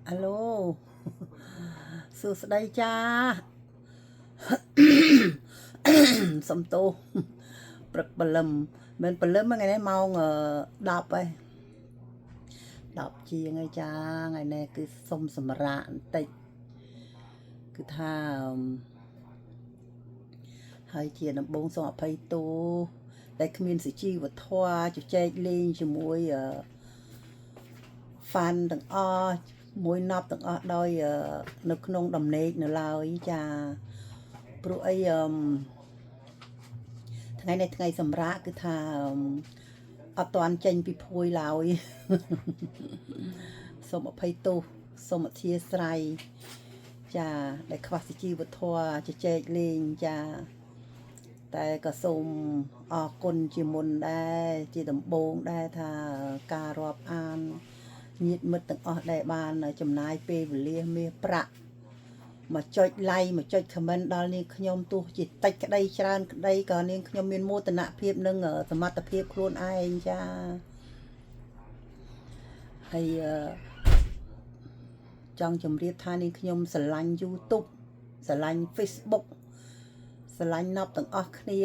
Alo, sửa đây cha, sầm tô, bật bật lầm, mình bật lầm ngày nay mau đọc ấy, đọc chi ngày cha, ngày nay cứ sông sầm rạn tịt, cứ tha hai chia nằm bông sông phải tô, đại khmiên sự chi vật thoa, cho chạy lên cho môi fan từng o, môi nắp từng o đôi nước nông đầm nết nữa lao ý cha, bữa ấyថ្ងៃនេះថ្ងៃសម្រាប់គឺថាអត់តាន់ចេញពីភួយឡើយសូមអភ័យទោសសូមអធិស្ឋានចាដែលខ្វះសុជីវធម៌ជជែកលេងចាតែក៏សូមអរគុណជាមុនដែរជាដំបូងដែរថាការរាប់អានញាតិមិត្តទាំងអស់ដែលបានចំណាយពេលវេលាមាសប្រាក់មកចុច like មកចុច comment ដល់នាងខ្ញុំទោះជាតិចក្តីច្រើនក្តីក៏នាងខ្ញុំមានមោទនភាពនិងសមត្ថភាពខ្លួនឯងចាហើយចង់ជម្រាបថានាងខ្ញុំស្រឡាញ់ YouTube ស្រឡាញ់ Facebook ស្រឡាញ់ណប់ទាំងអស់គ្នា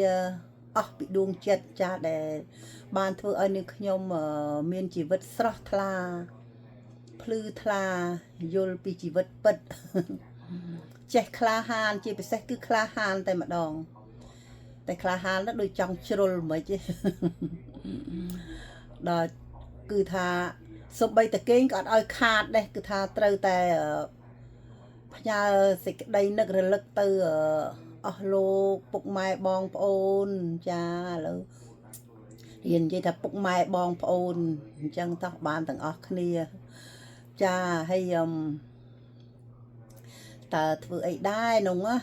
អស់ពីដួងចិត្តចាដែលបានធ្វើឲ្យនាងខ្ញុំមានជីវិតស្រស់ថ្លាភ្លឺថ្លាយល់ពីជីវិតពិតចេះក្លាហានជាពិសេសគឺក្លាហានតែម្ដងតែក្លាហាននោះដូចចង់ជ្រុលមិនទេដល់គឺថាសម្បីតែគេងក៏អត់ឲ្យខាតដែរគឺថាត្រូវតែផ្ញើសេចក្តីនឹករលឹកទៅអស់លោកពុកម៉ែបងប្អូនចាឥឡូវរៀននិយាយថាពុកម៉ែបងប្អូនអញ្ចឹងតោះបានទាំងអស់គ្នាចាហើយតើធ្វើអីដែរនោះណា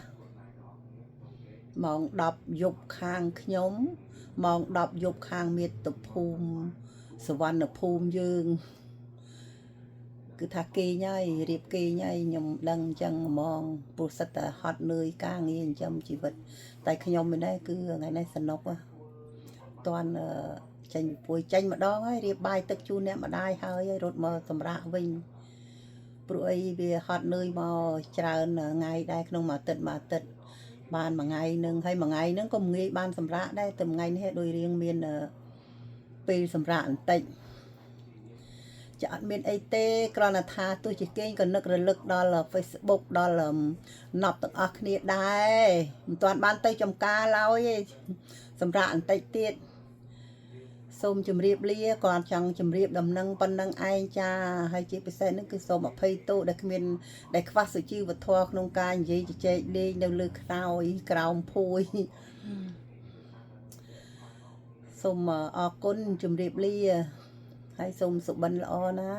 ម៉ោង10យប់ខាងខ្ញុំម៉ោង10យប់ខាងមាតុភូមិសវណ្ណភូមិយើងគឺថាគេញហើយរៀបគេញហើយខ្ញុំដឹងអញ្ចឹងហ្មងព្រោះសិតតែហត់នឿយការងារចិញ្ចឹមជីវិតតែខ្ញុំមិនដែរគឺថ្ងៃនេះសនុកតាន់ចេញពីពួយចេញម្ដងហើយរៀបបាយទឹកជូនអ្នកម្ដាយហើយរត់មកសម្រាប់វិញព្រោះអីវាហត់នឿយមកច្រើនថ្ងៃដែរក្នុងមួយអាទិត្យបានមួយថ្ងៃនឹងហើយមួយថ្ងៃនឹងក៏ងាយបានសម្រាប់ដែរតែមួយថ្ងៃនេះដូចរៀងមានពេលសម្រាប់បន្តិចចាអត់មានអីទេគ្រាន់តែថាទោះជាគេងក៏នឹករលឹកដល់ Facebook ដល់ណប់ទាំងអស់គ្នាដែរមិនទាន់បានទៅចំការឡើយទេសម្រាប់បន្តិចទៀតសូមជម្រាបលាគាត់ចង់ជម្រាបដំណឹងប៉ុណ្ណឹងឯងចាហើយជាពិសេសនេះគឺសូមអភ័យទោសដែលគ្មានដែលខ្វះសុជីវធម៌ក្នុងការនិយាយជជែកលេងនៅលើខ្នើយក្រោមភួយសូមអរគុណជម្រាបលាហើយសូមសុបិនល្អណា